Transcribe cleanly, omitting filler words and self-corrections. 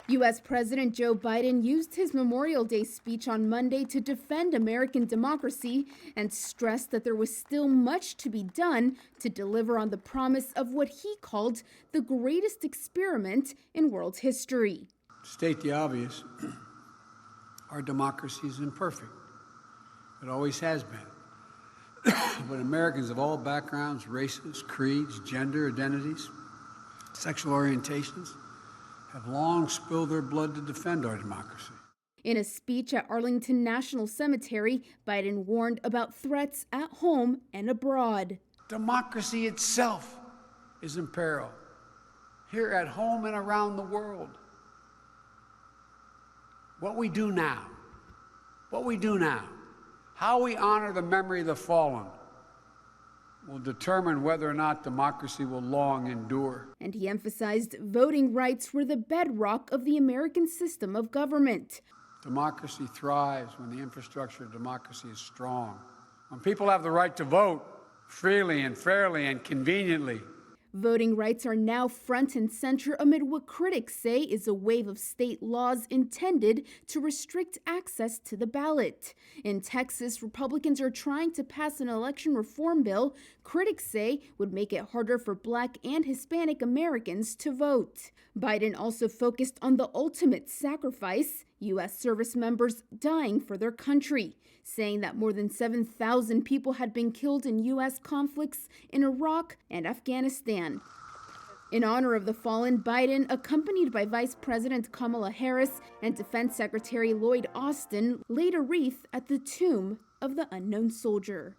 U.S. President Joe Biden used his Memorial Day speech on Monday to defend American democracy and stressed that there was still much to be done to deliver on the promise of what he called the greatest experiment in world history. To state the obvious, our democracy is imperfect. It always has been. But Americans of all backgrounds, races, creeds, gender identities, sexual orientations, have long spilled their blood to defend our democracy. In a speech at Arlington National Cemetery, Biden warned about threats at home and abroad. Democracy itself is in peril, here at home and around the world. What we do now, how we honor the memory of the fallen, will determine whether or not democracy will long endure. And he emphasized voting rights were the bedrock of the American system of government. Democracy thrives when the infrastructure of democracy is strong. When people have the right to vote freely and fairly and conveniently. Voting rights are now front and center amid what critics say is a wave of state laws intended to restrict access to the ballot. In Texas, Republicans are trying to pass an election reform bill critics say would make it harder for Black and Hispanic Americans to vote. Biden also focused on the ultimate sacrifice, U.S. service members dying for their country, saying that more than 7,000 people had been killed in U.S. conflicts in Iraq and Afghanistan. In honor of the fallen, Biden, accompanied by Vice President Kamala Harris and Defense Secretary Lloyd Austin, laid a wreath at the tomb of the unknown soldier.